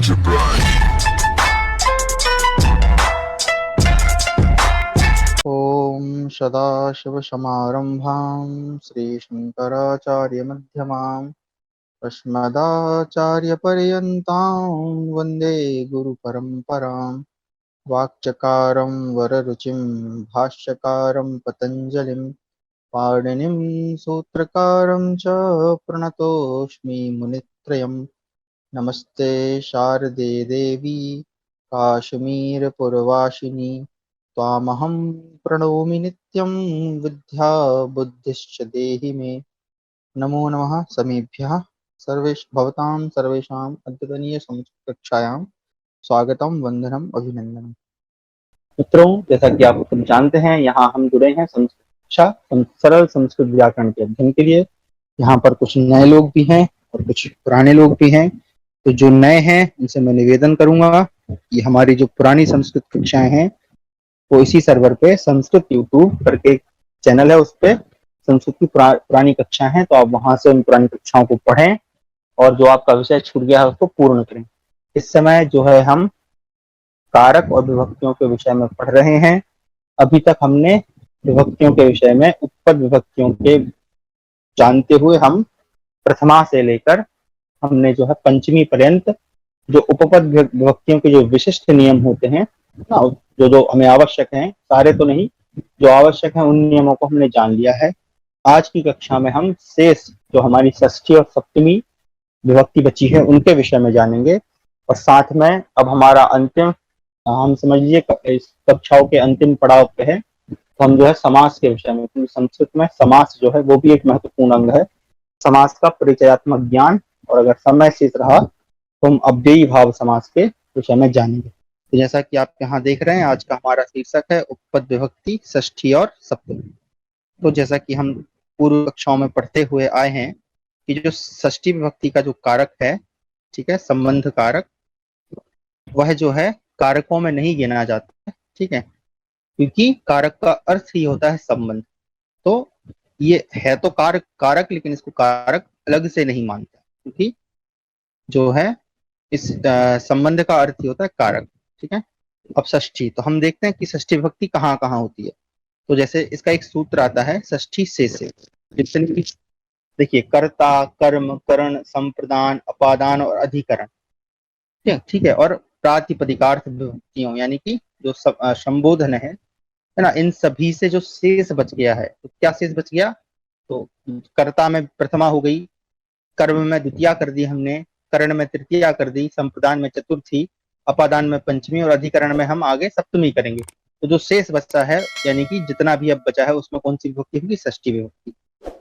ओम सदाशिवसमारंभां श्रीशंकराचार्यमध्यमाम् अस्मदाचार्यपर्यन्तां वन्दे गुरुपरम्पराम्। वाक्चकारं वररुचिं भाष्यकारं पतञ्जलिं पाणिनिं सूत्रकारं च प्रणतोऽस्मि मुनित्रयम्। नमस्ते शारदे देवी काश्मीरपुरवासिनी त्वामहं प्रणौमि नित्यं विद्याबुद्धिश्च देहि मे। नमो नमः समेभ्यः भवतां सर्वेषाम् अद्यतनीय संस्कृतकक्षायां स्वागतम वंदनम अभिनंदनम। मित्रों, जैसा कि आप सब जानते हैं, यहाँ हम जुड़े हैं संस्कृत कक्षा सरल संस्कृत व्याकरण के अध्ययन के लिए। यहाँ पर कुछ नए लोग भी हैं और कुछ पुराने लोग भी हैं। तो जो नए हैं उनसे मैं निवेदन करूंगा कि हमारी जो पुरानी संस्कृत कक्षाएं हैं वो इसी सर्वर पे संस्कृत यूट्यूब करके एक चैनल है, उस पे संस्कृत की पुरानी कक्षा है, तो आप वहां से उन पुरानी कक्षाओं को पढ़ें और जो आपका विषय छूट गया है उसको पूर्ण करें। इस समय जो है हम कारक और विभक्तियों के विषय में पढ़ रहे हैं। अभी तक हमने विभक्तियों के विषय में उपपद विभक्तियों के जानते हुए हम प्रथमा से लेकर हमने जो है पंचमी पर्यंत जो उपपद विभक्तियों के जो विशिष्ट नियम होते हैं ना, जो जो हमें आवश्यक हैं, सारे तो नहीं, जो आवश्यक है उन नियमों को हमने जान लिया है। आज की कक्षा में हम शेष जो हमारी षष्ठी और सप्तमी विभक्ति बची है उनके विषय में जानेंगे। और साथ में अब हमारा अंतिम, हम समझ लीजिए इस कक्षाओं के अंतिम पड़ाव पे है, तो हम जो है समास के विषय में, क्योंकि संस्कृत में समास जो है वो भी एक महत्वपूर्ण अंग है। समास का परिचयात्मक ज्ञान, और अगर समय शेष रहा तो हम अव्ययी भाव समास के विषय में जानेंगे। तो जैसा कि आप यहाँ देख रहे हैं, आज का हमारा शीर्षक है उपपद विभक्ति षष्ठी और सप्तमी। तो जैसा कि हम पूर्व कक्षाओं में पढ़ते हुए आए हैं कि जो षष्ठी विभक्ति का जो कारक है, ठीक है, संबंध कारक, वह जो है कारकों में नहीं गिना जाता है, ठीक है, क्योंकि कारक का अर्थ ही होता है संबंध। तो ये है तो कारक कारक, लेकिन इसको कारक अलग से नहीं मानता, क्योंकि जो है इस संबंध का अर्थ ही होता है कारक, ठीक है। अब षष्ठी, तो हम देखते हैं कि षष्ठी विभक्ति कहाँ कहाँ होती है। तो जैसे इसका एक सूत्र आता है षष्ठी से जितनी भी, देखिए, कर्ता, कर्म, करण, संप्रदान, अपादान और अधिकरण, ठीक है, और प्रातिपदिकार्थ विभक्तियों, यानी कि जो संबोधन है ना, इन सभी से जो शेष बच गया है, तो क्या शेष बच गया, तो कर्ता में प्रथमा हो गई, कर्म में द्वितीया कर दी हमने, करण में तृतीया कर दी, संप्रदान में चतुर्थी, अपादान में पंचमी और अधिकरण में हम आगे सप्तमी करेंगे। तो जो शेष बचता है, यानी कि जितना भी अब बचा है, उसमें कौन सी विभक्ति होगी, षष्ठी विभक्ति।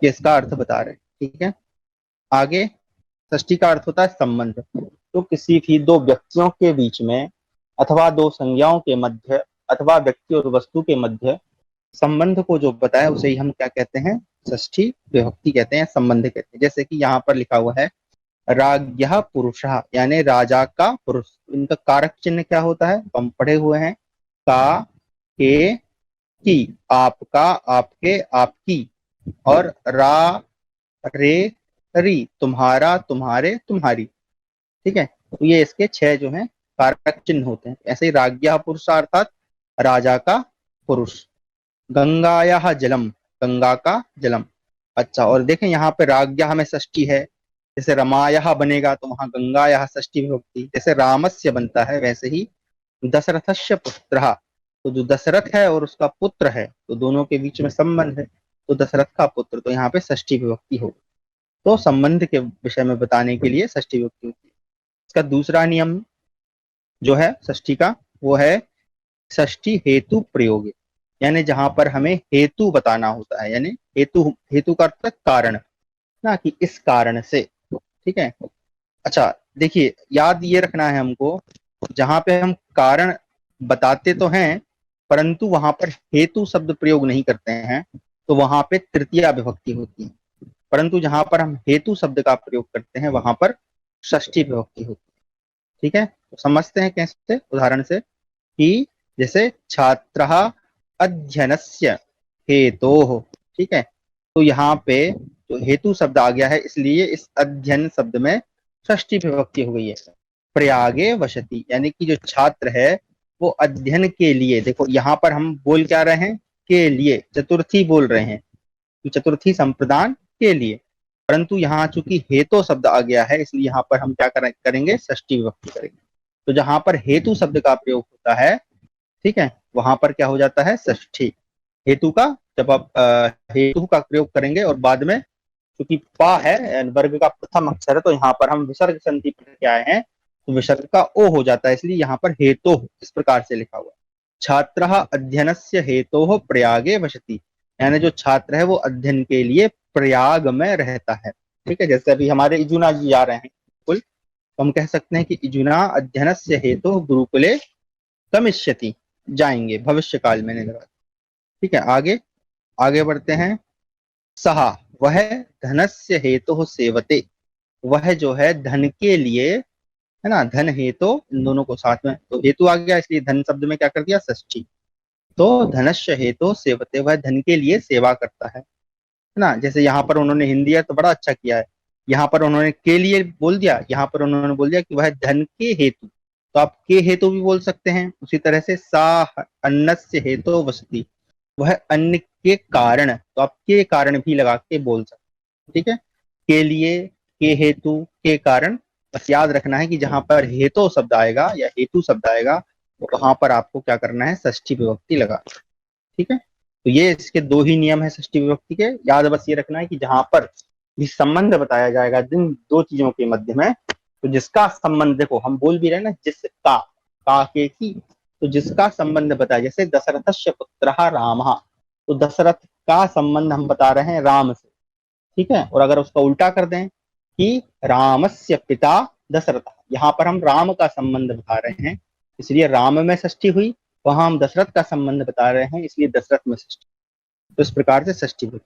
ये इसका अर्थ बता रहे हैं, ठीक है। आगे षष्ठी का अर्थ होता है संबंध। तो किसी भी दो व्यक्तियों के बीच में अथवा दो संज्ञाओं के मध्य अथवा व्यक्ति और वस्तु के मध्य संबंध को जो बताया उसे ही हम क्या कहते हैं, षष्ठी विभक्ति कहते हैं, संबंध कहते हैं। जैसे कि यहाँ पर लिखा हुआ है राज्ञः पुरुषः, यानी राजा का पुरुष। इनका कारक चिन्ह क्या होता है, हम पढ़े हुए हैं, का, के, की, आपका, आपके, आपकी, और रा, रे, री, तुम्हारा, तुम्हारे, तुम्हारी, ठीक है। तो ये इसके 6 जो हैं कारक चिन्ह होते हैं। ऐसे ही राज्ञः पुरुषः अर्थात राजा का पुरुष। गंगायाः जलम, गंगा का जलम। अच्छा, और देखें यहाँ पे राज्ञः में षष्ठी है, जैसे रमायः बनेगा तो वहां गंगायाः षष्ठी विभक्ति। जैसे रामस्य बनता है, वैसे ही दशरथस्य पुत्रः, तो जो दशरथ है और उसका पुत्र है, तो दोनों के बीच में संबंध है, तो दशरथ का पुत्र, तो यहाँ पे षष्ठी विभक्ति होगी। तो संबंध के विषय में बताने के लिए षष्ठी विभक्ति होती है। इसका दूसरा नियम जो है षष्ठी का, वो है षष्ठी हेतु प्रयोग, यानी जहां पर हमें हेतु बताना होता है, यानी हेतु, हेतु का अर्थ कारण ना, कि इस कारण से, ठीक है। अच्छा, देखिए, याद ये रखना है हमको, जहां पे हम कारण बताते तो हैं परंतु वहां पर हेतु शब्द प्रयोग नहीं करते हैं, तो वहां पे तृतीया विभक्ति होती है। परंतु जहां पर हम हेतु शब्द का प्रयोग करते हैं वहां पर षष्ठी विभक्ति होती है, ठीक है। तो समझते हैं कैसे, उदाहरण से, कि जैसे छात्रः अध्ययनस्य हेतोः, ठीक है। तो यहाँ पे जो हेतु शब्द आ गया है, इसलिए इस अध्ययन शब्द में षष्ठी विभक्ति हो गई है। प्रयागे वसति, यानी कि जो छात्र है वो अध्ययन के लिए, देखो यहाँ पर हम बोल क्या रहे हैं, के लिए, चतुर्थी बोल रहे हैं, तो चतुर्थी संप्रदान के लिए, परंतु यहाँ चूंकि हेतु शब्द आ गया है इसलिए यहाँ पर हम क्या करेंगे, षष्ठी विभक्ति करेंगे। तो जहां पर हेतु शब्द का प्रयोग होता है, ठीक है, वहां पर क्या हो जाता है, षष्ठी। हेतु का, जब आप हेतु का प्रयोग करेंगे और बाद में क्योंकि पा है वर्ग का प्रथम अक्षर है, तो यहाँ पर हम विसर्ग संधि पढ़ के आए हैं, तो विसर्ग का ओ हो जाता है, इसलिए यहाँ पर हेतु इस प्रकार से लिखा हुआ है। छात्रः अध्ययनस्य हेतोः प्रयागे वसति, यानी जो छात्र है वो अध्ययन के लिए प्रयाग में रहता है। ठीक है, जैसे अभी हमारे इजुना जी आ रहे हैं बिल्कुल, तो हम कह सकते हैं कि इजुना अध्ययनस्य हेतुः गुरुकुले गमिष्यति, जाएंगे भविष्य काल में नहीं। ठीक है, आगे आगे बढ़ते हैं। सहा, वह धनस्य हेतु सेवते, वह जो है धन के लिए, है ना, धन हेतु, इन दोनों को साथ में, तो हेतु आ गया इसलिए धन शब्द में क्या कर दिया, षष्ठी। तो धनस्य हेतु सेवते, वह धन के लिए सेवा करता है ना। जैसे यहाँ पर उन्होंने हिंदी है तो बड़ा अच्छा किया है, यहाँ पर उन्होंने के लिए बोल दिया, यहाँ पर उन्होंने बोल दिया कि वह धन के हेतु, तो आप के हेतु भी बोल सकते हैं। उसी तरह से सा अन्नस्य हेतु वसति, वह अन्न के कारण, तो आप के कारण भी लगा के बोल सकते हैं। ठीक है, के लिए, के हेतु, के कारण, बस याद रखना है कि जहां पर हेतु शब्द आएगा या हेतु शब्द आएगा तो वहां पर आपको क्या करना है, षष्ठी विभक्ति लगा। ठीक है, तो ये इसके दो ही नियम है षष्ठी विभक्ति के, याद बस ये रखना है कि जहां पर भी संबंध बताया जाएगा जिन दो चीजों के मध्य में, तो जिसका संबंध, देखो हम बोल भी रहे ना, जिसका, का के की, तो जिसका संबंध बताया, जैसे दशरथस्य पुत्रः रामः, तो दशरथ का संबंध हम बता रहे हैं राम से। ठीक है, और अगर उसका उल्टा कर दें कि रामस्य पिता दशरथ, यहाँ पर हम राम का संबंध बता रहे हैं इसलिए राम में षष्ठी हुई, वहां हम दशरथ का संबंध बता रहे हैं इसलिए दशरथ में षष्ठी। तो इस प्रकार से षष्ठी हुई।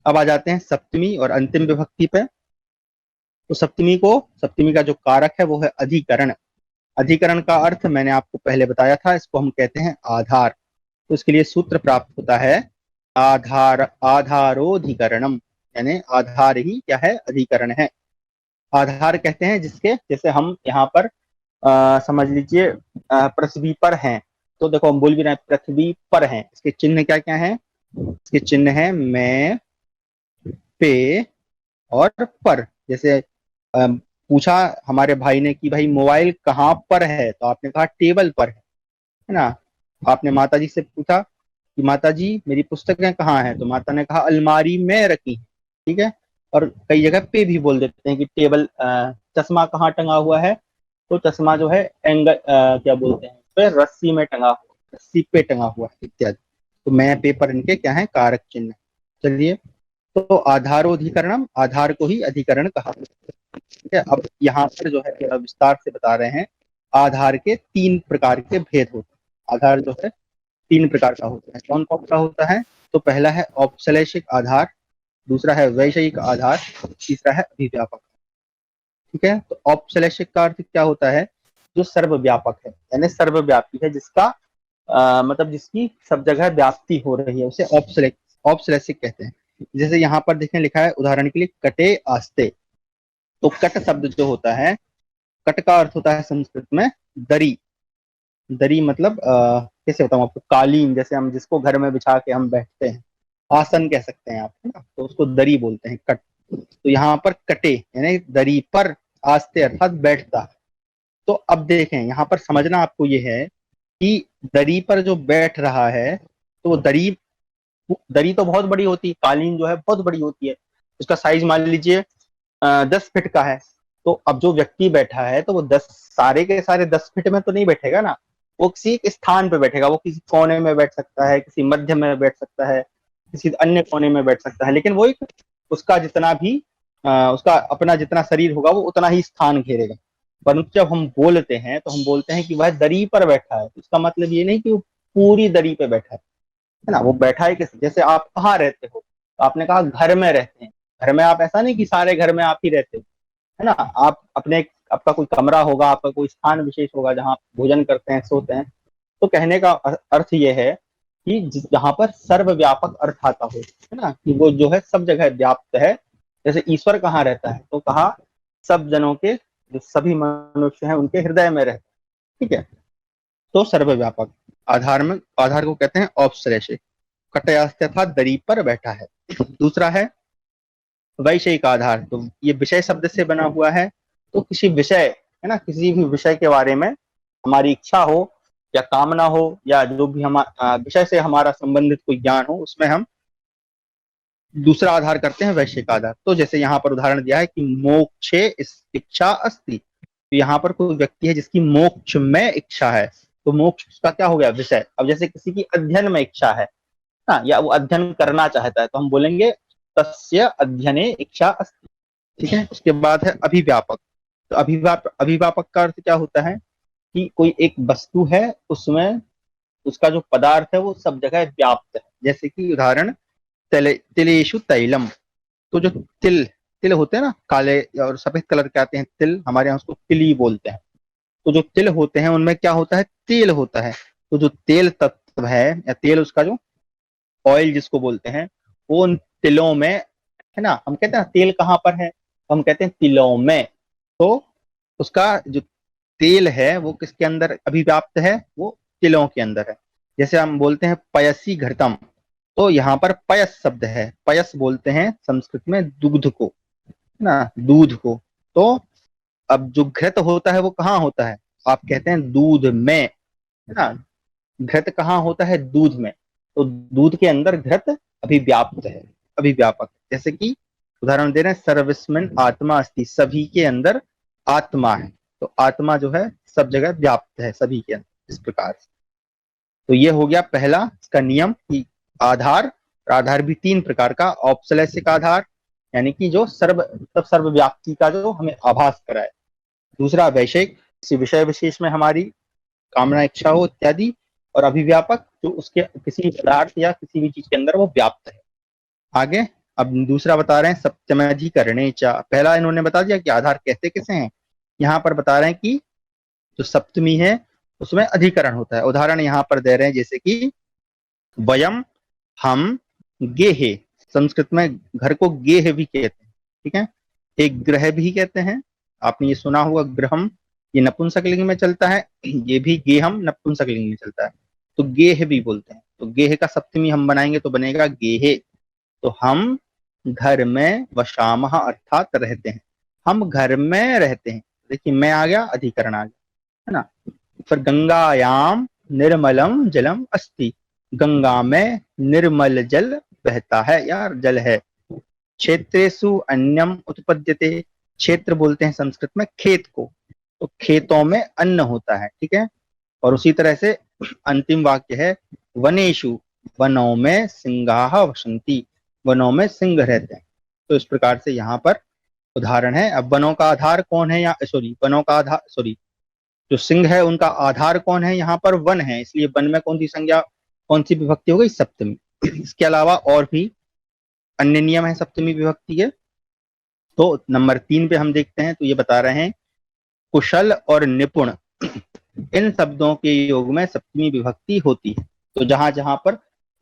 अब आ जाते हैं सप्तमी और अंतिम विभक्ति पे। तो सप्तमी का जो कारक है वो है अधिकरण। अधिकरण का अर्थ मैंने आपको पहले बताया था, इसको हम कहते हैं आधार। तो इसके लिए सूत्र प्राप्त होता है आधार, आधारोधिकरणम, यानी आधार ही क्या है, अधिकरण है। आधार कहते हैं जिसके, जैसे हम यहाँ पर समझ लीजिए पृथ्वी पर हैं, तो देखो हम बोल भी रहे हैं पृथ्वी पर हैं, इसके चिन्ह क्या क्या हैं, इसके चिन्ह है मैं, पे और पर। जैसे पूछा हमारे भाई ने कि भाई मोबाइल कहाँ पर है, तो आपने कहा टेबल पर है ना। आपने माता जी से पूछा कि माता जी मेरी पुस्तकें कहाँ हैं, तो माता ने कहा अलमारी में रखी है। ठीक है, और कई जगह पे भी बोल देते हैं कि टेबल, चश्मा कहाँ टंगा हुआ है, तो चश्मा जो है एंगल, क्या बोलते हैं, पे रस्सी में टंगा हुआ, रस्सी पे टंगा हुआ है इत्यादि। तो मैं, पेपर इनके क्या है, कारक चिन्ह। चलिए, तो आधारोधिकरणम, आधार को ही अधिकरण कहा। ठीक है, अब यहाँ पर जो है विस्तार से बता रहे हैं, आधार के तीन प्रकार के भेद होते हैं। आधार जो है तीन प्रकार का होता है, कौन कौन सा होता है, तो पहला है औपश्लेषिक आधार, दूसरा है वैषयिक आधार, तीसरा है अभिव्यापक। ठीक है, तो औपश्लेषिक का अर्थ क्या होता है, जो सर्वव्यापक है, यानी सर्वव्यापी है, जिसका मतलब जिसकी सब जगह व्याप्ति हो रही है, उसे औपश्लेषिक कहते हैं। जैसे यहाँ पर देखने लिखा है उदाहरण के लिए कटे आस्ते, तो कट शब्द जो होता है, कट का अर्थ होता है संस्कृत में दरी। दरी मतलब कैसे बताऊं आपको, कालीन, जैसे हम जिसको घर में बिछा के हम बैठते हैं, आसन कह सकते हैं आप, है ना, तो उसको दरी बोलते हैं, कट। तो यहाँ पर कटे यानी दरी पर, आस्ते अर्थात बैठता है। तो अब देखें यहाँ पर समझना आपको ये है कि दरी पर जो बैठ रहा है, तो वो दरी, दरी तो बहुत बड़ी होती है, कालीन जो है बहुत बड़ी होती है, उसका साइज मान लीजिए 10 फीट का है। तो अब जो व्यक्ति बैठा है तो वो 10, सारे के सारे 10 फीट में तो नहीं बैठेगा ना, वो किसी एक स्थान पे बैठेगा, वो किसी कोने में बैठ सकता है, किसी मध्य में बैठ सकता है, किसी अन्य कोने में बैठ सकता है, लेकिन वो एक, उसका जितना भी उसका अपना जितना शरीर होगा वो उतना ही स्थान घेरेगा। परंतु जब हम बोलते हैं तो हम बोलते हैं कि वह दरी पर बैठा है, इसका मतलब ये नहीं कि वो पूरी दरी पे बैठा है ना, वो बैठा है किसी, जैसे आप कहाँ रहते हो, तो आपने कहा घर में रहते हैं। घर में आप, ऐसा नहीं कि सारे घर में आप ही रहते हो, है ना, आप अपने, आपका कोई कमरा होगा, आपका कोई स्थान विशेष होगा जहाँ आप भोजन करते हैं, सोते हैं। तो कहने का अर्थ ये है कि जहाँ पर सर्वव्यापक अर्थ आता हो, है ना, कि वो जो है सब जगह व्याप्त है। जैसे ईश्वर कहाँ रहता है, तो कहा सब जनों के जो सभी मनुष्य हैं उनके हृदय में रहता है। ठीक है, तो सर्वव्यापक। आधार को कहते हैं औपश्लेषे, कटयास्थ दरी पर बैठा है। दूसरा है वैषयिक आधार, तो ये विषय शब्द से बना हुआ है। तो किसी विषय, है ना, किसी भी विषय के बारे में हमारी इच्छा हो या कामना हो या जो भी हमारा विषय से हमारा संबंधित कोई ज्ञान हो, उसमें हम दूसरा आधार करते हैं वैश्विक आधार। तो जैसे यहाँ पर उदाहरण दिया है कि मोक्षे इच्छा अस्ति, तो यहाँ पर कोई व्यक्ति है जिसकी मोक्ष में इच्छा है, तो मोक्ष का क्या हो गया, विषय। अब जैसे किसी की अध्ययन में इच्छा है ना, या वो अध्ययन करना चाहता है, तो हम बोलेंगे तस्य अध्ययने इच्छा अस्ति। ठीक है, उसके बाद है अभिव्यापक। तो अभिव्यापक का अर्थ क्या होता है कि कोई एक वस्तु है, उसमें उसका जो पदार्थ है वो सब जगह व्याप्त है। जैसे कि उदाहरण तिलेशु तैलम, तो जो तिल तिल होते हैं ना, काले और सफेद कलर के आते हैं तिल, हमारे यहाँ उसको तिली बोलते हैं। तो जो तिल होते हैं उनमें क्या होता है, तेल होता है। तो जो तेल तत्व है या तेल, उसका जो ऑयल जिसको बोलते हैं, वो उन तिलों में है ना। हम कहते हैं ना तेल कहाँ पर है, हम कहते हैं तिलों में। तो उसका जो तेल है वो किसके अंदर अभिव्याप्त है, वो तिलों के अंदर है। जैसे हम बोलते हैं पयसी घृतम, तो यहाँ पर पयस शब्द है, पयस बोलते हैं संस्कृत में दुग्ध को, है ना, दूध को। तो अब जो घृत होता है वो कहाँ होता है, आप कहते हैं दूध में, है ना। घृत कहाँ होता है, दूध में। तो दूध के अंदर घृत अभिव्याप्त है, अभिव्यापक। जैसे कि उदाहरण दे रहे हैं, सर्वस्मिन आत्मा अस्ति, सभी के अंदर आत्मा है। तो आत्मा जो है सब जगह व्याप्त है, सभी के अंदर, इस प्रकार से। तो ये हो गया पहला इसका नियम कि आधार। आधार भी तीन प्रकार का, औपश्लेषिक आधार यानी कि जो सर्वव्याप्ति का जो हमें आभास कराए। दूसरा वैषयिक, किसी विषय विशेष में हमारी कामना इच्छा हो इत्यादि। और अभिव्यापक, जो उसके किसी पदार्थ या किसी भी चीज के अंदर वो व्याप्त है। आगे अब दूसरा बता रहे हैं सप्तमाधिकरणे च। पहला इन्होंने बता दिया कि आधार कैसे कैसे हैं, यहाँ पर बता रहे हैं कि जो सप्तमी है उसमें अधिकरण होता है। उदाहरण यहाँ पर दे रहे हैं, जैसे कि वयम, हम, गेहे। संस्कृत में घर को गेह भी कहते हैं। ठीक है, एक ग्रह भी कहते हैं, आपने ये सुना होगा ग्रहम, ये नपुंसकलिंग में चलता है। ये भी गेहम नपुंसकलिंग में चलता है, तो गेह भी बोलते हैं। तो गेह का सप्तमी हम बनाएंगे तो बनेगा गेहे। तो हम घर में वशामह अर्थात रहते हैं, हम घर में रहते हैं। देखिए मैं आ गया, अधिकरण आ गया, है ना। फिर गंगायाम निर्मलम जलम अस्ति, गंगा में निर्मल जल बहता है या जल है। क्षेत्रेषु अन्यम उत्पद्यते, क्षेत्र बोलते हैं संस्कृत में खेत को, तो खेतों में अन्न होता है। ठीक है, और उसी तरह से अंतिम वाक्य है वनेषु, वनों में सिंहाः वसन्ति, वनों में सिंह रहते हैं। तो इस प्रकार से यहाँ पर उदाहरण है। अब वनों का आधार कौन है, या वनों का आधार जो सिंह है उनका आधार कौन है, यहाँ पर वन है, इसलिए वन में कौन सी संज्ञा, कौन सी विभक्ति हो गई, सप्तमी। इसके अलावा और भी अन्य नियम है सप्तमी विभक्ति के। तो नंबर 3 पे हम देखते हैं, तो ये बता रहे हैं कुशल और निपुण, इन शब्दों के योग में सप्तमी विभक्ति होती है। तो जहां जहां पर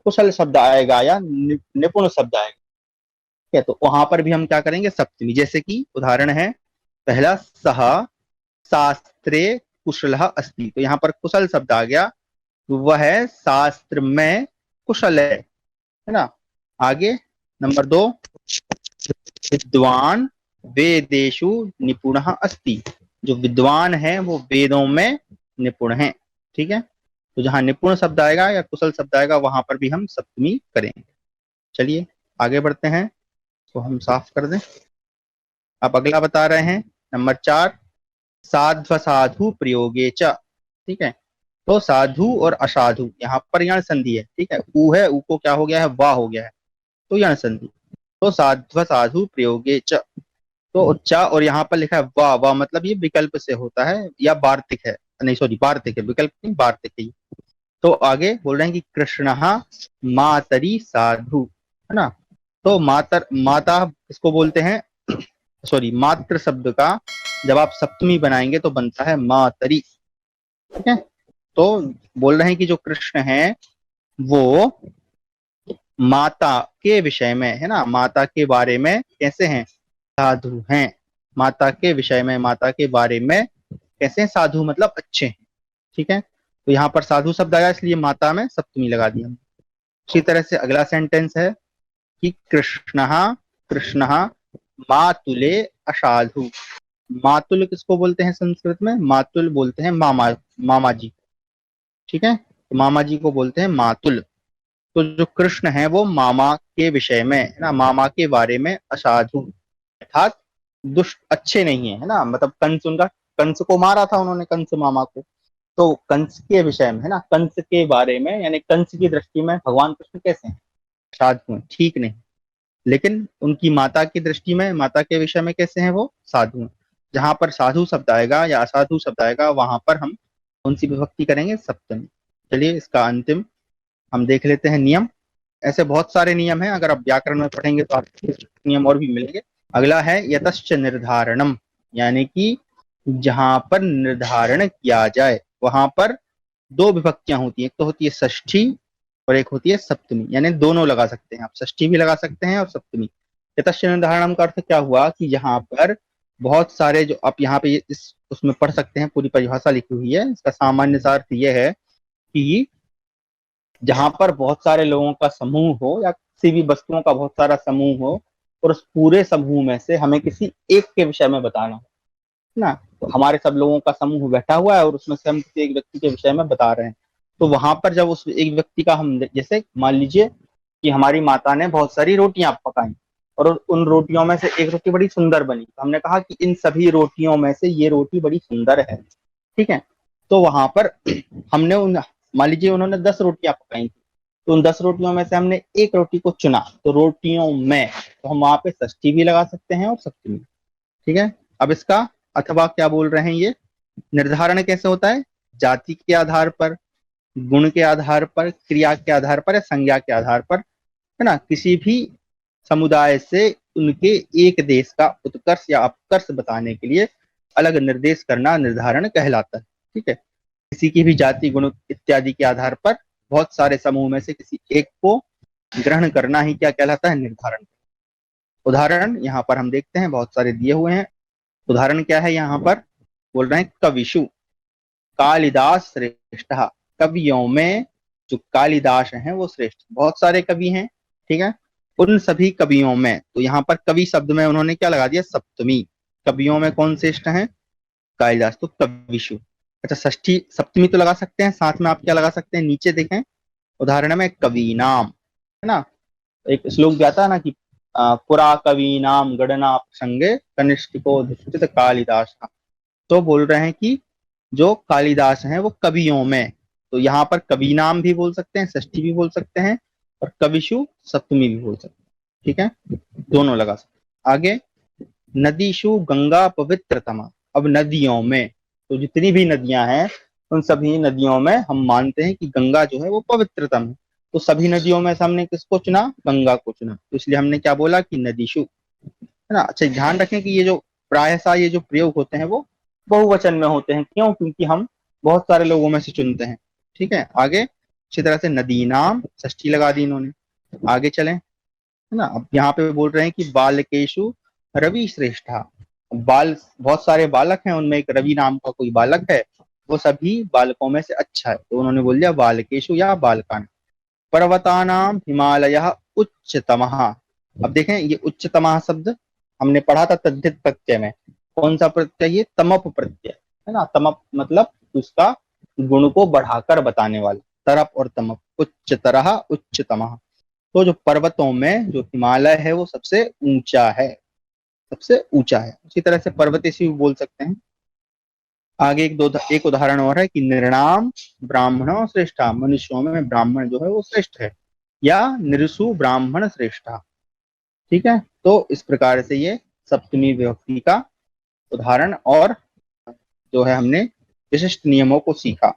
कुशल शब्द आएगा या निपुण शब्द आएगा, ठीक है, तो वहां पर भी हम क्या करेंगे, सप्तमी। जैसे कि उदाहरण है पहला, सह शास्त्रे कुशलः अस्ति, तो यहाँ पर कुशल शब्द आ गया, वह शास्त्र में कुशल है ना। आगे नंबर 2, विद्वान वेदेषु निपुणः अस्ति, जो विद्वान है वो वेदों में निपुण है। ठीक है, तो जहां निपुण शब्द आएगा या कुशल शब्द आएगा वहां पर भी हम सप्तमी करेंगे। चलिए आगे बढ़ते हैं, तो हम साफ कर दें। अब अगला बता रहे हैं नंबर 4, साध्व साधु प्रयोगे च। ठीक है, तो साधु और असाधु, यहाँ पर यण संधि है। ठीक है, ऊ है, ऊ को क्या हो गया है, वाह हो गया है, तो यण संधि। तो साध्व साधु प्रयोगे च, तो च और यहाँ पर लिखा है वाह, वाह मतलब ये विकल्प से होता है या वार्तिक है, नहीं सॉरी वार्तिक है, विकल्प नहीं वार्तिक है। तो आगे बोल रहे हैं कि कृष्ण मातरी साधु, है ना। तो माता किसको बोलते हैं, सॉरी मात्र शब्द का जब आप सप्तमी बनाएंगे तो बनता है मातरी। ठीक है, तो बोल रहे हैं कि जो कृष्ण है वो माता के विषय में, है ना, माता के बारे में कैसे हैं, साधु हैं। माता के विषय में, माता के बारे में कैसे हैं? साधु मतलब अच्छे हैं। ठीक है, तो यहाँ पर साधु शब्द आया इसलिए माता में सप्तमी लगा दी हमने। इसी तरह से अगला सेंटेंस है कि कृष्ण कृष्ण मातुले असाधु। मातुल किसको बोलते हैं संस्कृत में? मातुल बोलते हैं मामा, मामा जी। ठीक है, तो मामा जी को बोलते हैं मातुल। तो जो कृष्ण है वो मामा के विषय में है ना, मामा के बारे में असाधु अर्थात दुष्ट, अच्छे नहीं है, है ना। मतलब कंस उनका, कंस को मारा था उन्होंने, कंस मामा को। तो कंस के विषय में है ना, कंस के बारे में, यानी कंस की दृष्टि में भगवान कृष्ण कैसे हैं? साधु हैं, ठीक नहीं। लेकिन उनकी माता की दृष्टि में, माता के विषय में कैसे हैं? वो साधु हैं। जहां पर साधु शब्द आएगा या असाधु शब्द आएगा वहां पर हम कौन सी विभक्ति करेंगे? सप्तमी। चलिए इसका अंतिम हम देख लेते हैं नियम। ऐसे बहुत सारे नियम हैं, अगर आप व्याकरण में पढ़ेंगे तो आपको नियम और भी मिलेंगे। अगला है यतश्च निर्धारणम, यानी कि जहां पर निर्धारण किया जाए वहां पर दो विभक्तियां होती हैं, एक तो होती है षष्ठी और एक होती है सप्तमी, यानी दोनों लगा सकते हैं आप, षष्ठी भी लगा सकते हैं और सप्तमी। यतश्च निर्धारणम का अर्थ क्या हुआ कि यहाँ पर बहुत सारे, जो आप यहाँ पे इस उसमें पढ़ सकते हैं, पूरी परिभाषा लिखी हुई है। इसका सामान्य सा अर्थ यह है कि जहां पर बहुत सारे लोगों का समूह हो या किसी भी वस्तुओं का बहुत सारा समूह हो और उस पूरे समूह में से हमें किसी एक के विषय में बताना हो ना, तो हमारे सब लोगों का समूह बैठा हुआ है और उसमें से हम किसी एक व्यक्ति के विषय में बता रहे हैं। तो वहां पर जब उस एक व्यक्ति का हम, जैसे मान लीजिए कि हमारी माता ने बहुत सारी रोटियां पकाई और उन रोटियों में से एक रोटी बड़ी सुंदर बनी, तो हमने कहा कि इन सभी रोटियों में से ये रोटी बड़ी सुंदर है। ठीक है, तो वहां पर हमने उन, मान लीजिए उन्होंने 10 रोटियां पकाई थी, तो उन 10 रोटियों में से हमने एक रोटी को चुना, तो रोटियों में, तो हम वहां पे षष्ठी भी लगा सकते हैं और सप्तमी। ठीक है, अब इसका अथवा क्या बोल रहे हैं ये, निर्धारण कैसे होता है? जाति के आधार पर, गुण के आधार पर, क्रिया के आधार पर या संज्ञा के आधार पर, है ना, किसी भी समुदाय से उनके एक देश का उत्कर्ष या अपकर्ष बताने के लिए अलग निर्देश करना निर्धारण कहलाता है। ठीक है, किसी की भी जाति, गुण इत्यादि के आधार पर बहुत सारे समूह में से किसी एक को ग्रहण करना ही क्या कहलाता है? निर्धारण। उदाहरण यहाँ पर हम देखते हैं, बहुत सारे दिए हुए हैं। उदाहरण क्या है? यहाँ पर बोल रहे हैं कविषु कालिदास श्रेष्ठ। कवियों में जो कालिदास हैं वो श्रेष्ठ। बहुत सारे कवि हैं, ठीक है, उन सभी कवियों में, तो यहाँ पर कवि शब्द में उन्होंने क्या लगा दिया? सप्तमी। कवियों में कौन श्रेष्ठ है? कालिदास, तो कविषु। अच्छा, षष्ठी सप्तमी तो लगा सकते हैं, साथ में आप क्या लगा सकते हैं? नीचे देखें उदाहरण में कवि नाम, है ना, एक श्लोक भी आता है ना कि पुरा कवि नाम गणना प्रसंगे कनिष्ठिको धिष्ठित कालिदास। तो बोल रहे हैं कि जो कालिदास हैं वो कवियों में, तो यहाँ पर कवि नाम भी बोल सकते हैं, षष्ठी भी बोल सकते हैं और कविशु सप्तमी भी बोल सकते हैं। ठीक है, दोनों लगा सकते हैं। आगे, नदीशु गंगा पवित्रतमा। अब नदियों में, तो जितनी भी नदियां हैं उन सभी नदियों में हम मानते हैं कि गंगा जो है वो पवित्रतम है। तो सभी नदियों में से हमने किसको चुना? गंगा को चुना, तो इसलिए हमने क्या बोला कि नदीशु, है ना। अच्छा, ध्यान रखें कि ये जो प्रायशः ये जो प्रयोग होते हैं वो बहुवचन में होते हैं। क्यों? क्योंकि हम बहुत सारे लोगों में से चुनते हैं। ठीक है, आगे अच्छी तरह से नदी नाम, षष्ठी लगा दी इन्होंने। आगे चलें, है ना। अब यहाँ पे बोल रहे हैं कि बालकेशु रवि श्रेष्ठा। बाल, बहुत सारे बालक हैं, उनमें एक रवि नाम का कोई बालक है, वो सभी बालकों में से अच्छा है, तो उन्होंने बोल दिया बालकेशु या बालकान। पर्वतानाम हिमालय उच्चतमः। अब देखें ये उच्चतमः शब्द हमने पढ़ा था तद्धित प्रत्यय में। कौन सा प्रत्यय? ये तमप प्रत्यय, है ना। तमप मतलब उसका गुण को बढ़ाकर बताने वाला, तरप और तमप। उच्चतरः उच्चतमः, तो जो पर्वतों में जो हिमालय है वो सबसे ऊंचा है, सबसे ऊंचा है। उसी तरह से पर्वतेशी भी बोल सकते हैं। आगे एक उदाहरण और है कि निर्णाम ब्राह्मणों श्रेष्ठा। मनुष्यों में ब्राह्मण जो है वो श्रेष्ठ है, या निरसु ब्राह्मण श्रेष्ठा। ठीक है, तो इस प्रकार से ये सप्तमी विभक्ति का उदाहरण और जो है हमने विशिष्ट नियमों को सीखा।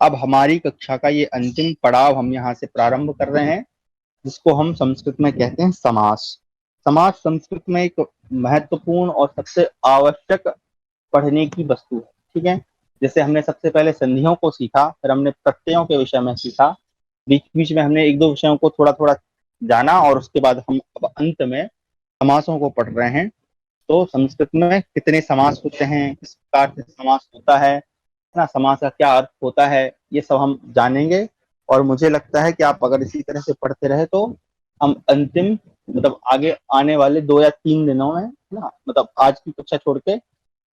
अब हमारी कक्षा का ये अंतिम पड़ाव हम यहाँ से प्रारंभ कर रहे हैं, जिसको हम संस्कृत में कहते हैं समास। समास संस्कृत में एक महत्वपूर्ण और सबसे आवश्यक पढ़ने की वस्तु है। ठीक है, जैसे हमने सबसे पहले संधियों को सीखा, फिर हमने प्रत्ययों के विषय में सीखा, बीच बीच में हमने एक दो विषयों को थोड़ा थोड़ा जाना, और उसके बाद हम अब अंत में समासों को पढ़ रहे हैं। तो संस्कृत में कितने समास होते हैं, किस प्रकार से समास होता है ना, समास का क्या अर्थ होता है, ये सब हम जानेंगे। और मुझे लगता है कि आप अगर इसी तरह से पढ़ते रहे तो हम अंतिम मतलब आगे आने वाले 2 या 3 दिनों में ना, मतलब आज की कक्षा छोड़ के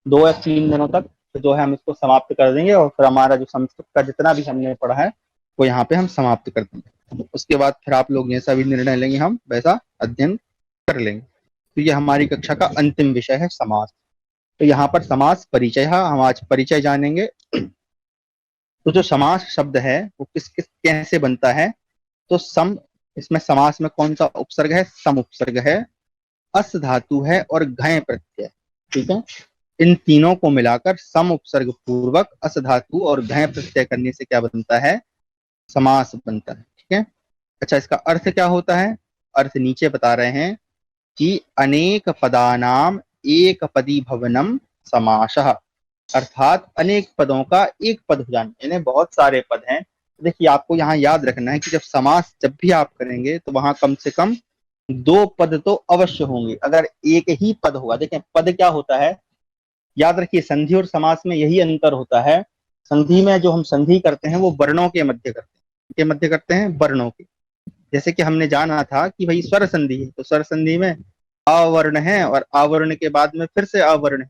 2 या 3 दिनों तक जो है हम इसको समाप्त कर देंगे, और फिर हमारा जो संस्कृत का जितना भी हमने पढ़ा है वो यहाँ पे हम समाप्त कर देंगे। उसके बाद फिर आप लोग जैसा भी निर्णय लेंगे हम वैसा अध्ययन कर लेंगे। तो ये हमारी कक्षा का अंतिम विषय है समास। तो यहाँ पर समास परिचय, हम आज परिचय जानेंगे। तो जो समास शब्द है वो किस किस कैसे बनता है, तो सम, इसमें समास में कौन सा उपसर्ग है, सम उपसर्ग है, अस धातु है और घय प्रत्यय। ठीक है, इन तीनों को मिलाकर सम उपसर्ग पूर्वक अस धातु और घय प्रत्यय करने से क्या बनता है, समास बनता है। ठीक है, अच्छा इसका अर्थ क्या होता है, अर्थ नीचे बता रहे हैं कि अनेक पदानाम एक पदी भवनम समासः, अर्थात अनेक पदों का एक पद हो जाना, यानी बहुत सारे पद हैं। देखिए आपको यहाँ याद रखना है कि जब समास जब भी आप करेंगे तो वहां कम से कम 2 पद तो अवश्य होंगे। अगर एक ही पद होगा, देखें पद क्या होता है, याद रखिए संधि और समास में यही अंतर होता है। संधि में जो हम संधि करते हैं वो वर्णों के मध्य करते हैं, के मध्य करते हैं वर्णों के। जैसे कि हमने जाना था कि भाई स्वर संधि है, तो स्वर संधि में अवर्ण है और आवर्ण के बाद में फिर से अवर्ण है,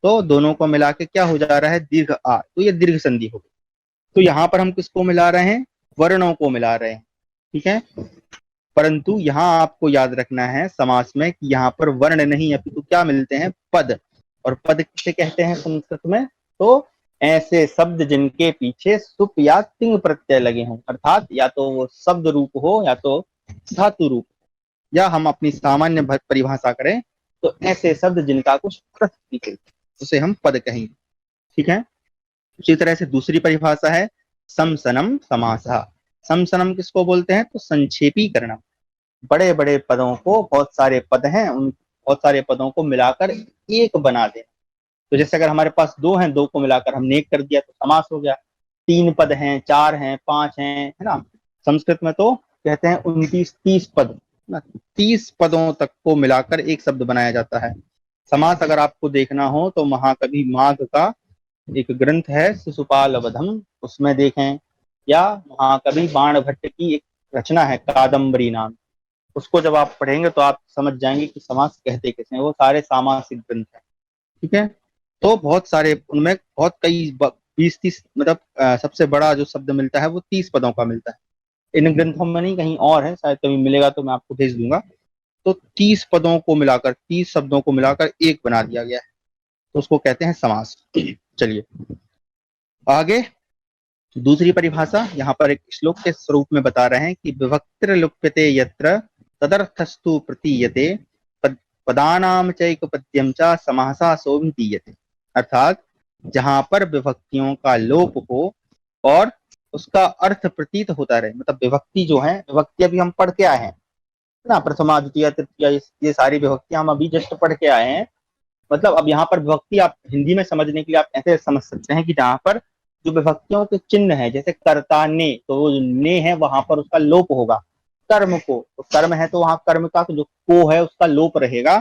तो दोनों को मिला के क्या हो जा रहा है, दीर्घ आ, तो ये दीर्घ संधि हो गई। तो यहाँ पर हम किसको मिला रहे हैं, वर्णों को मिला रहे हैं। ठीक है, परंतु यहाँ आपको याद रखना है समास में कि यहाँ पर वर्ण नहीं है, तो क्या मिलते हैं, पद। और पद किसे कहते हैं संस्कृत में, तो ऐसे शब्द जिनके पीछे सुप या तिंग प्रत्यय लगे हों, अर्थात या तो वो शब्द रूप हो या तो धातु रूप, या हम अपनी सामान्य परिभाषा करें तो ऐसे शब्द जिनका कुछ अर्थ निकले उसे हम पद कहेंगे। ठीक है, उसी तरह से दूसरी परिभाषा है समसनम समासः। समसनम किसको बोलते हैं, तो संक्षेपीकरणम, बड़े बड़े पदों को, बहुत सारे पद हैं उन बहुत सारे पदों को मिलाकर एक बना देना। तो जैसे अगर हमारे पास 2 हैं, 2 को मिलाकर हमने एक कर दिया तो समास हो गया। 3 पद हैं, 4 हैं, 5 हैं, है ना। संस्कृत में तो कहते हैं 29 30 पद ना, 30 पदों तक को मिलाकर एक शब्द बनाया जाता है। समास अगर आपको देखना हो तो महाकवि माघ का एक ग्रंथ है शिशुपाल वधम, उसमें देखें, या महाकवि बाणभट्ट की एक रचना है कादम्बरी नाम, उसको जब आप पढ़ेंगे तो आप समझ जाएंगे कि समास कहते कैसे हैं। वो सारे सामासिक ग्रंथ हैं। ठीक है, तो बहुत सारे उनमें बहुत कई 20 30 मतलब सबसे बड़ा जो शब्द मिलता है वो 30 पदों का मिलता है। इन ग्रंथों में नहीं, कहीं और है, शायद कभी मिलेगा तो मैं आपको भेज दूंगा। तो 30 पदों को मिलाकर, 30 शब्दों को मिलाकर एक बना दिया गया है, तो उसको कहते हैं समास। चलिए आगे दूसरी परिभाषा यहाँ पर एक श्लोक के स्वरूप में बता रहे हैं कि विभक्तिर लुप्यते यत्र तदर्थस्तु प्रतीयते पदानाम चैकपद्यम च समासा सोभिधीयते, अर्थात जहां पर विभक्तियों का लोप हो और उसका अर्थ प्रतीत होता रहे, मतलब विभक्ति जो है, विभक्ति अभी हम पढ़ के आए हैं ना, प्रथमा द्वितीय तृतीया, ये सारी विभक्तियां हम अभी जस्ट पढ़ के आए हैं। मतलब अब यहाँ पर विभक्ति आप हिंदी में समझने के लिए आप ऐसे समझ सकते हैं कि जहाँ पर जो विभक्तियों के चिन्ह है, जैसे कर्ता ने, तो वो ने है वहां पर उसका लोप होगा। कर्म को, तो कर्म है तो वहां कर्म का जो को है उसका लोप रहेगा,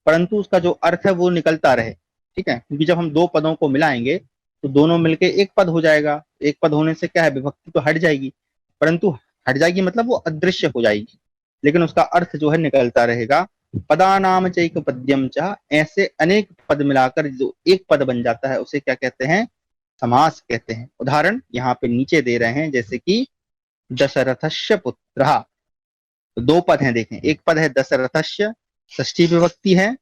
परंतु उसका जो अर्थ है वो निकलता रहे। ठीक है, क्योंकि जब हम 2 पदों को मिलाएंगे तो दोनों मिलके एक पद हो जाएगा। एक पद होने से क्या है, विभक्ति तो हट जाएगी, परंतु हट जाएगी मतलब वो अदृश्य हो जाएगी, लेकिन उसका अर्थ जो है निकलता रहेगा। पदानाम चैक पद्यम च, ऐसे अनेक पद मिलाकर जो एक पद बन जाता है उसे क्या कहते हैं, समास कहते हैं। उदाहरण यहाँ पे नीचे दे रहे हैं, जैसे कि दशरथस्य पुत्रः, तो 2 पद हैं, देखें, एक पद है दशरथस्य, षष्ठी विभक्ति है,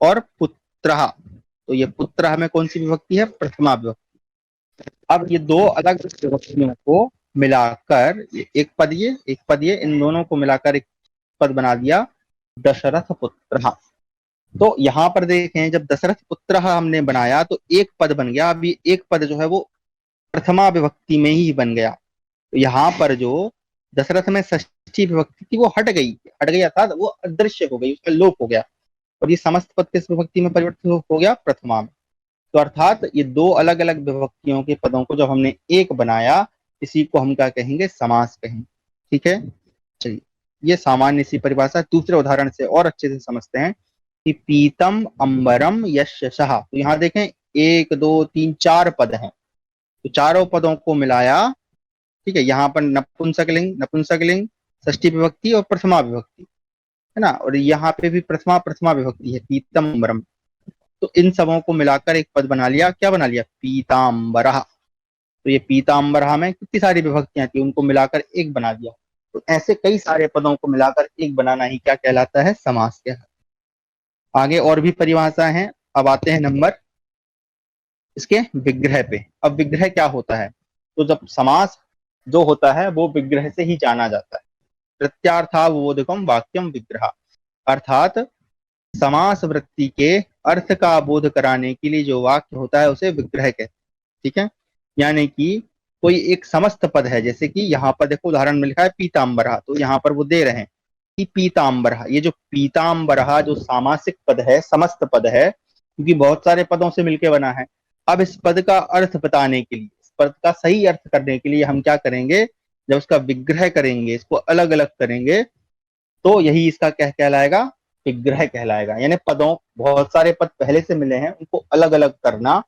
और पुत्रः, तो ये पुत्रः में कौन सी विभक्ति है, प्रथमा विभक्ति। अब ये 2 अलग विभक्तियों को मिलाकर एक पद, ये एक पद, ये इन दोनों को मिलाकर एक पद बना दिया, दशरथ पुत्रः। तो यहाँ पर देखें, जब दशरथ पुत्र हमने बनाया तो एक पद बन गया। अब ये एक पद जो है वो प्रथमा विभक्ति में ही बन गया। तो यहाँ पर जो दशरथ में षष्ठी विभक्ति थी वो हट गई, हट गया था, वो अदृश्य हो गई, उसका लोप हो गया, और ये समस्त पद किस विभक्ति में परिवर्तित हो गया, प्रथमा में। तो अर्थात ये 2 अलग अलग विभक्तियों के पदों को जब हमने एक बनाया, इसी को हम क्या कहेंगे, समास कहेंगे। ठीक है, चलिए ये सामान्य सी परिभाषा दूसरे उदाहरण से और अच्छे से समझते हैं कि पीतम अंबरम यस्य सः। तो यहाँ देखें 1 2 3 4 पद हैं, तो चारों पदों को मिलाया, ठीक है। यहाँ पर नपुंसकलिंग नपुंसकलिंग, षष्ठी विभक्ति और प्रथमा विभक्ति, है ना। और यहाँ पे भी प्रथमा प्रथमा विभक्ति है, पीतम अंबरम। तो इन सबों को मिलाकर एक पद बना लिया, क्या बना लिया, पीताम्बरः। तो ये पीताम्बरः में कितनी सारी विभक्तियां थी, उनको मिलाकर एक बना दिया। तो ऐसे कई सारे पदों को मिलाकर एक बनाना ही क्या कहलाता है, समास कहलाता है। आगे और भी परिभाषा है। अब आते हैं नंबर इसके विग्रह पे। अब विग्रह क्या होता है, तो जब समास जो होता है वो विग्रह से ही जाना जाता है। प्रत्यार्थावबोधकम वाक्यम विग्रह, अर्थात समास वृत्ति के अर्थ का बोध कराने के लिए जो वाक्य होता है उसे विग्रह कहते हैं, ठीक है। यानी कि कोई एक समस्त पद है, जैसे कि यहाँ पर देखो उदाहरण में लिखा है पीताम्बरा, तो यहाँ पर वो दे रहे हैं कि पीताम्बरा, ये जो पीताम्बरा जो सामासिक पद है, समस्त पद है, क्योंकि बहुत सारे पदों से मिलकर बना है। अब इस पद का अर्थ बताने के लिए, इस पद का सही अर्थ करने के लिए हम क्या करेंगे, जब उसका विग्रह करेंगे, इसको अलग अलग करेंगे, तो यही इसका क्या कहलाएगा, विग्रह कहलाएगा। यानी पदों, बहुत सारे पद पहले से मिले हैं, उनको अलग अलग करना,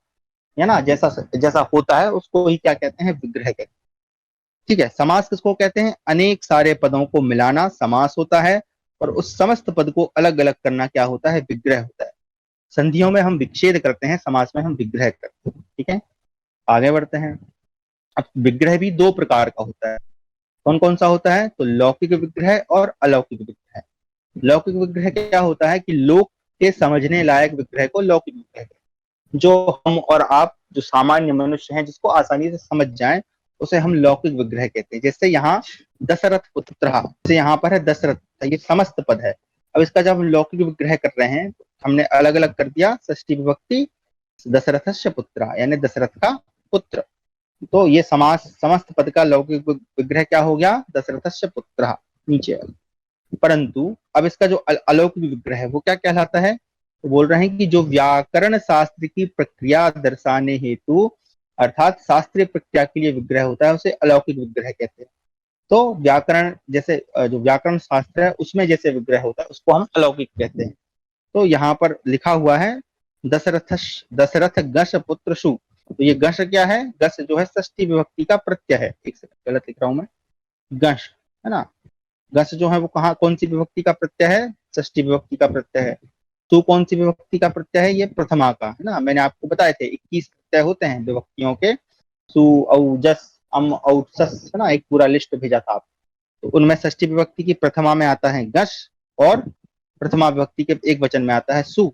है ना, जैसा जैसा होता है उसको ही क्या कहते हैं, विग्रह कहते हैं, ठीक है। समास किसको कहते हैं, अनेक सारे पदों को मिलाना समास होता है, और उस समस्त पद को अलग अलग करना क्या होता है, विग्रह होता है। संधियों में हम विच्छेद करते हैं, समास में हम विग्रह करते हैं, ठीक है। आगे बढ़ते हैं। अब विग्रह भी दो प्रकार का होता है। कौन कौन सा होता है, तो लौकिक विग्रह और अलौकिक विग्रह। लौकिक विग्रह क्या होता है कि लोक के समझने लायक विग्रह को लौकिक विग्रह कहते हैं। जो हम और आप, जो सामान्य मनुष्य हैं, जिसको आसानी से समझ जाए, उसे हम लौकिक विग्रह कहते हैं। जैसे यहाँ दशरथ पुत्र, जैसे यहाँ पर है दशरथ, ये समस्त पद है। अब इसका जब हम लौकिक विग्रह कर रहे हैं, तो हमने अलग अलग कर दिया, षष्ठी विभक्ति दशरथस्य पुत्र, यानी दशरथ का पुत्र। तो ये समास समस्त पद का लौकिक विग्रह क्या हो गया, दशरथस्य पुत्र, नीचे। परंतु अब इसका जो अलौकिक विग्रह है वो क्या कहलाता है, तो बोल रहे हैं कि जो व्याकरण शास्त्र की प्रक्रिया दर्शाने हेतु, अर्थात शास्त्रीय प्रक्रिया के लिए विग्रह होता है, उसे अलौकिक विग्रह कहते हैं। तो व्याकरण, जैसे जो व्याकरण शास्त्र है उसमें जैसे विग्रह होता है उसको हम अलौकिक कहते हैं। तो यहाँ पर लिखा हुआ है दशरथ दशरथ गश पुत्र सु। तो ये गश क्या है, गश जो है षष्ठी विभक्ति का प्रत्यय है। एक सेकंड, गलत लिख रहा हूं मैं, गश, है ना। गश जो है वो कहाँ, कौन सी विभक्ति का प्रत्यय है, षष्ठी विभक्ति का प्रत्यय है। तू कौन सी विभक्ति का प्रत्यय है, ये प्रथमा का, है ना। मैंने आपको बताए थे 21 प्रत्यय होते हैं विभक्तियों के, सु औ जस अम औ सस, है ना, एक पूरा लिस्ट भेजा था आप। तो उनमें षष्ठी विभक्ति की प्रथमा में आता है गश, और प्रथमा विभक्ति के एक वचन में आता है सु।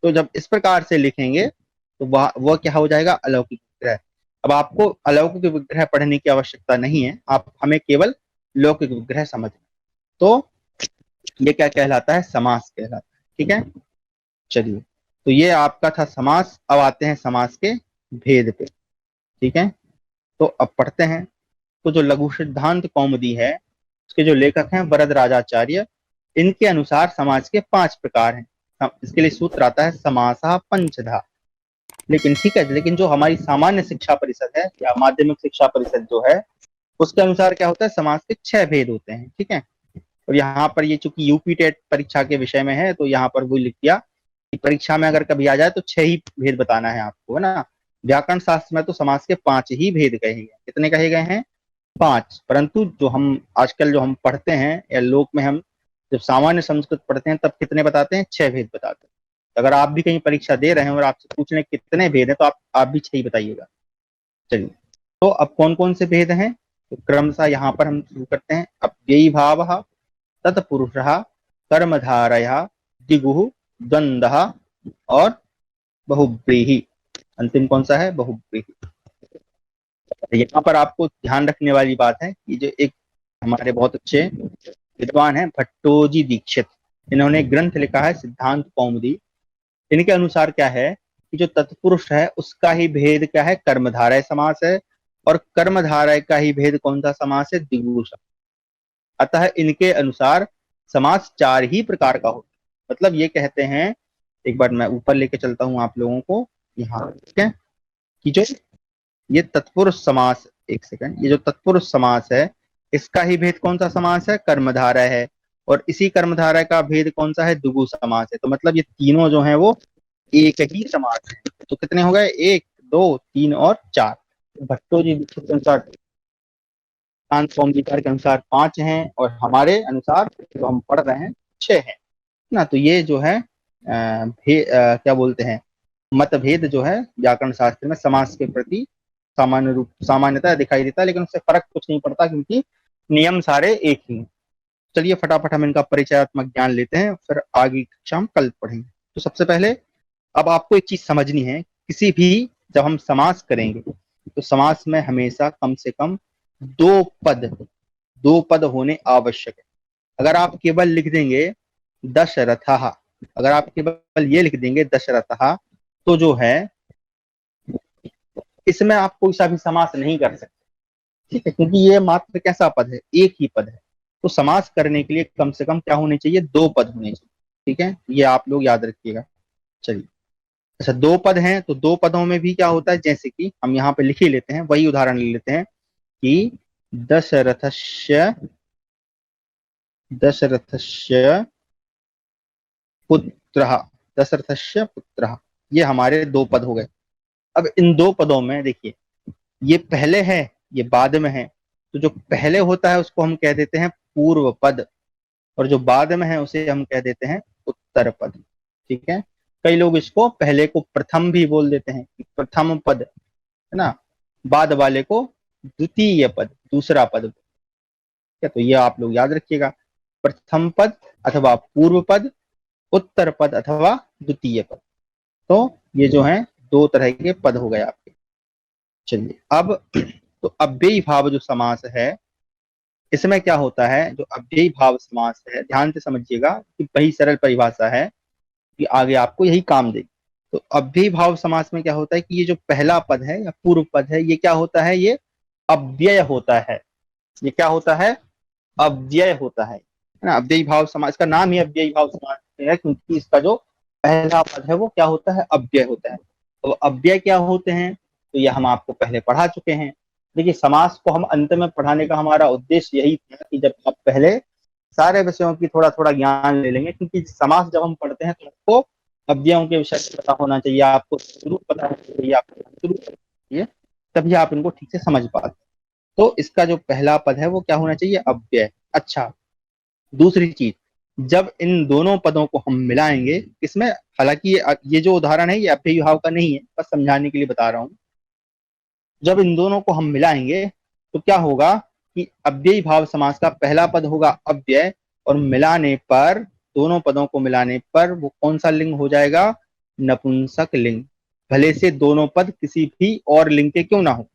तो जब इस प्रकार से लिखेंगे तो वह क्या हो जाएगा, अलौकिक विग्रह। अब आपको अलौकिक विग्रह पढ़ने की आवश्यकता नहीं है, आप हमें केवल लौकिक विग्रह समझ। तो ये क्या कहलाता है, समास कहलाता है, ठीक है। चलिए, तो ये आपका था समास। अब आते हैं समास के भेद पे, ठीक है। तो अब पढ़ते हैं। तो जो लघु सिद्धांत कौमुदी है, उसके जो लेखक हैं वरद राजाचार्य, इनके अनुसार समाज के 5 प्रकार हैं। इसके लिए सूत्र आता है समासः पंचधा। लेकिन ठीक है, लेकिन जो हमारी सामान्य शिक्षा परिषद है या माध्यमिक शिक्षा परिषद जो है, उसके अनुसार क्या होता है, समाज के 6 भेद होते हैं, ठीक है। और यहाँ पर ये चूंकि यूपी टेट परीक्षा के विषय में है, तो यहाँ पर वो लिख दिया कि परीक्षा में अगर कभी आ जाए तो 6 ही भेद बताना है आपको, है ना। व्याकरण शास्त्र में तो समाज के 5 ही भेद कहे गए। कितने कहे गए हैं, 5। परंतु जो हम आजकल जो हम पढ़ते हैं या लोक में हम जब सामान्य संस्कृत पढ़ते हैं, तब कितने बताते हैं, 6 भेद बताते हैं। अगर आप भी कहीं परीक्षा दे रहे हैं और आपसे पूछ रहे हैं कितने भेद है, तो आप भी 6 ही बताइएगा। चलिए, तो अब कौन कौन से भेद हैं, तो क्रमशः यहाँ पर हम शुरू करते हैं। अब व्ययी भाव, तत्पुरुषः, कर्मधारयः, दिगुः, द्वंद्वः और बहुव्रीहि। अंतिम कौन सा है, बहुव्रीहि। यहाँ पर आपको ध्यान रखने वाली बात है कि जो एक हमारे बहुत अच्छे विद्वान हैं भट्टोजी दीक्षित, इन्होंने एक ग्रंथ लिखा है सिद्धांत कौमुदी। इनके अनुसार क्या है कि जो तत्पुरुष है उसका ही भेद क्या है, कर्मधारय समास है, और कर्मधारय का ही भेद कौन सा समास है, द्विगु समास। अतः इनके अनुसार समास 4 ही प्रकार का होता है। मतलब ये कहते हैं, एक बार मैं ऊपर लेके चलता हूं आप लोगों को यहाँ, ठीक है, कि जो ये तत्पुरुष समास, एक सेकंड, ये जो तत्पुरुष समास है इसका ही भेद कौन सा समास है, कर्मधारय है। और इसी कर्मधारय का भेद कौन सा है, द्विगु समास है। तो मतलब ये तीनों जो है वो एक ही समास है। तो कितने हो गए, 1 2 3 और 4। भट्टो जी दीक्षित के अनुसार, फॉर्म के अनुसार 5 हैं, और हमारे अनुसार जो हम पढ़ रहे हैं 6 हैं ना। तो ये जो है क्या बोलते हैं, मतभेद जो है व्याकरण शास्त्र में समास के प्रति सामान्यता दिखाई देता है, लेकिन उससे फर्क कुछ नहीं पड़ता क्योंकि नियम सारे एक ही हैं। चलिए फटाफट हम इनका परिचयात्मक ज्ञान लेते हैं, फिर आगे की कक्षा हम कल पढ़ेंगे। तो सबसे पहले अब आपको एक चीज समझनी है, किसी भी जब हम समास करेंगे तो समास में हमेशा कम से कम दो पद होने आवश्यक है। अगर आप केवल लिख देंगे दशरथः, अगर आप केवल ये लिख देंगे दशरथः, तो जो है इसमें आप कोई सा भी समास नहीं कर सकते, ठीक है, क्योंकि ये मात्र कैसा पद है, एक ही पद है। तो समास करने के लिए कम से कम क्या होने चाहिए, 2 पद होने चाहिए, ठीक है, ये आप लोग याद रखिएगा। चलिए, अच्छा 2 पद हैं, तो 2 पदों में भी क्या होता है, जैसे कि हम यहाँ पे लिख ही लेते हैं, वही उदाहरण ले लेते हैं कि दशरथस्य दशरथस्य पुत्रः, दशरथस्य पुत्रः, ये हमारे 2 पद हो गए। अब इन 2 पदों में देखिए, ये पहले है, ये बाद में है, तो जो पहले होता है उसको हम कह देते हैं पूर्व पद, और जो बाद में है उसे हम कह देते हैं उत्तर पद, ठीक है। कई लोग इसको पहले को प्रथम भी बोल देते हैं, प्रथम पद है ना, बाद वाले को द्वितीय पद, दूसरा पद, ठीक है। तो ये आप लोग याद रखिएगा, प्रथम पद अथवा पूर्व पद, उत्तर पद अथवा द्वितीय पद। तो ये जो है 2 तरह के पद हो गए आपके। चलिए अब तो अव्ययी भाव जो समास है, इसमें क्या होता है, जो अव्ययी भाव समास है, ध्यान से समझिएगा कि वही सरल परिभाषा है कि आगे आपको यही काम देगी। तो अव्ययी भाव समास में क्या होता है कि ये जो पहला पद है या पूर्व पद है, ये क्या होता है, ये अव्यय होता है। ये क्या होता है, अव्यय होता है ना। अव्ययी भाव समास का नाम ही अव्ययी भाव समास है, क्योंकि इसका जो पहला पद है वो क्या होता है, अव्यय होता है। तो अव्यय क्या होते हैं, तो ये हम आपको पहले पढ़ा चुके हैं। देखिए समास को हम अंत में पढ़ाने का हमारा उद्देश्य यही था कि जब आप पहले सारे विषयों की थोड़ा थोड़ा ज्ञान ले लेंगे, क्योंकि समास जब हम पढ़ते हैं तो आपको अव्ययों के विषय में पता होना चाहिए, आपको शुरू पता होना चाहिए, आपको शुरू चाहिए, तभी आप इनको ठीक से समझ पाते। तो इसका जो पहला पद है वो क्या होना चाहिए, अव्यय। अच्छा, दूसरी चीज, जब इन दोनों पदों को हम मिलाएंगे, इसमें हालांकि ये जो उदाहरण है ये अव्ययी भाव का नहीं है, बस समझाने के लिए बता रहा हूं। जब इन दोनों को हम मिलाएंगे तो क्या होगा कि अव्ययी भाव समास का पहला पद होगा अव्यय, और मिलाने पर, दोनों पदों को मिलाने पर वो कौन सा लिंग हो जाएगा, नपुंसक लिंग, भले से दोनों पद किसी भी और लिंग के क्यों ना हो,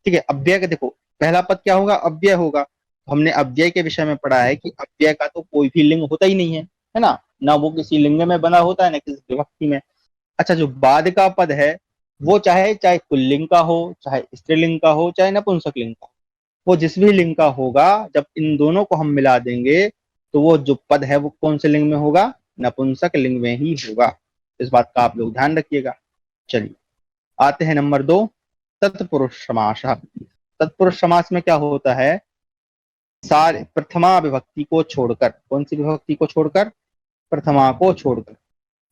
ठीक है। अव्यय का देखो पहला पद क्या होगा, अव्यय होगा। हमने अव्यय के विषय में पढ़ा है कि अव्यय का तो कोई भी लिंग होता ही नहीं है ना, ना वो किसी लिंग में बना होता है ना किसी विभक्ति में। अच्छा, जो बाद का पद है वो चाहे चाहे पुल्लिंग का हो, चाहे स्त्रीलिंग का हो, चाहे नपुंसक लिंग का हो, वो जिस भी लिंग का होगा, जब इन दोनों को हम मिला देंगे तो वो जो पद है वो कौन से लिंग में होगा, नपुंसक लिंग में ही होगा। इस बात का आप लोग ध्यान रखिएगा। चलिए आते हैं नंबर 2, तत्पुरुष समास। तत्पुरुष समास में क्या होता है, सारे प्रथमा विभक्ति को छोड़कर, कौन सी विभक्ति को छोड़कर, प्रथमा को छोड़कर,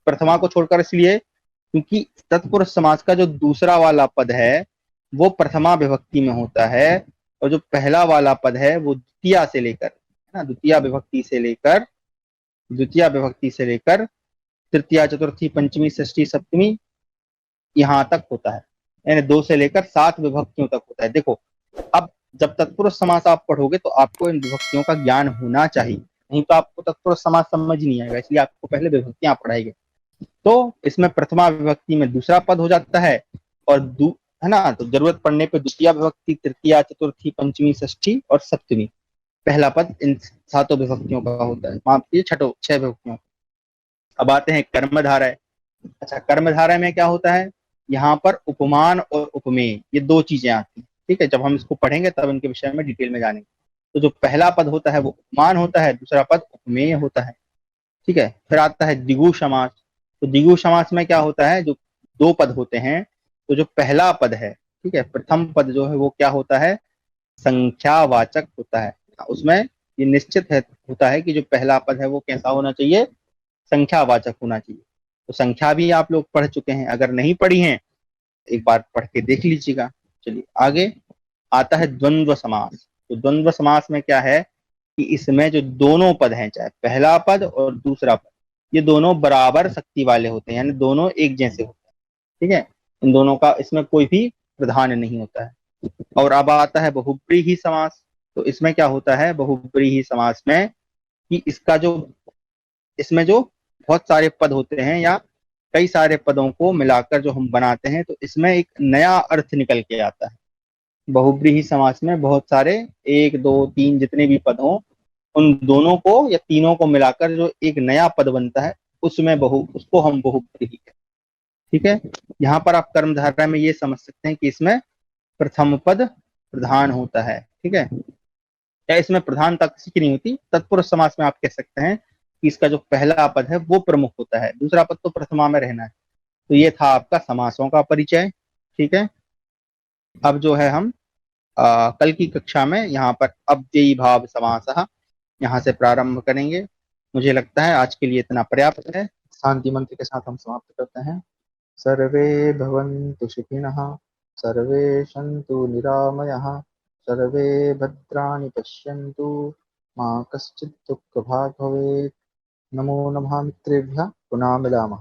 प्रथमा को छोड़कर इसलिए क्योंकि तत्पुरुष समास का जो दूसरा वाला पद है वो प्रथमा विभक्ति में होता है, और जो पहला वाला पद है वो द्वितीया से लेकर, है ना, द्वितीया विभक्ति से लेकर तृतीया चतुर्थी पंचमी षष्ठी सप्तमी यहाँ तक होता है, यानी 2 से लेकर 7 विभक्तियों तक होता है। देखो अब जब तत्पुरुष समास आप पढ़ोगे तो आपको इन विभक्तियों का ज्ञान होना चाहिए, नहीं तो आपको तत्पुरुष समास समझ नहीं आएगा, इसलिए आपको पहले विभक्तियां पढ़ाई गई। तो इसमें प्रथमा विभक्ति में दूसरा पद हो जाता है, और है ना, तो जरूरत पड़ने पे द्वितीय विभक्ति, तृतीया चतुर्थी पंचमी षष्ठी और सप्तमी, पहला पद इन 7 विभक्तियों का होता है, माफ कीजिए 6 विभक्तियों। अब आते हैं कर्मधारय। अच्छा, कर्मधारय में क्या होता है, यहाँ पर उपमान और उपमेय ये 2 चीजें आती हैं, ठीक है। जब हम इसको पढ़ेंगे तब इनके विषय में डिटेल में जानेंगे। तो जो पहला पद होता है वो उपमान होता है, दूसरा पद उपमेय होता है, ठीक है। फिर आता है द्विगु समास। तो द्विगु समास में क्या होता है, जो 2 पद होते हैं, तो जो पहला पद है, ठीक है, प्रथम पद जो है वो क्या होता है, संख्यावाचक होता है, उसमें ये निश्चित है होता है कि जो पहला पद है वो कैसा होना चाहिए, संख्यावाचक होना चाहिए। तो संख्या भी आप लोग पढ़ चुके हैं, अगर नहीं पढ़ी हैं एक बार पढ़ के देख लीजिएगा। चलिए आगे आता है द्वंद्व समास। तो द्वंद्व समास में क्या है कि इसमें जो दोनों पद हैं, चाहे पहला पद और दूसरा पद, ये दोनों बराबर शक्ति वाले होते हैं, यानी दोनों एक जैसे होते हैं। ठीक है, इन दोनों का इसमें कोई भी प्रधान नहीं होता है। और अब आता है बहुब्रीहि समास। तो इसमें क्या होता है बहुब्रीहि समास में कि इसका जो इसमें जो बहुत सारे पद होते हैं या कई सारे पदों को मिलाकर जो हम बनाते हैं, तो इसमें एक नया अर्थ निकल के आता है। बहुब्रीहि समास में बहुत सारे, एक दो तीन जितने भी पद हों, उन दोनों को या तीनों को मिलाकर जो एक नया पद बनता है, उसमें उसको हम बहुब्रीहि कहते हैं। ठीक है, यहाँ पर आप कर्मधारय में ये समझ सकते हैं कि इसमें प्रथम पद प्रधान होता है। ठीक है, या इसमें प्रधानता किसी की नहीं होती। तत्पुरुष समास में आप कह सकते हैं कि इसका जो पहला पद है वो प्रमुख होता है, दूसरा पद तो प्रथमा में रहना है। तो ये था आपका समासों का परिचय। ठीक है, अब जो है हम कल की कक्षा में यहाँ पर अव्ययी भाव समासः यहाँ से प्रारंभ करेंगे। मुझे लगता है आज के लिए इतना पर्याप्त है। शांति मंत्र के साथ हम समाप्त करते हैं। सर्वे भवन्तु सुखिनः, सर्वे सन्तु निरामयाः, सर्वे भद्राणि पश्यन्तु, मा कश्चित् दुःखभाग् भवेत्। नमो नमः मित्रेभ्यः, पुनः मिलामः।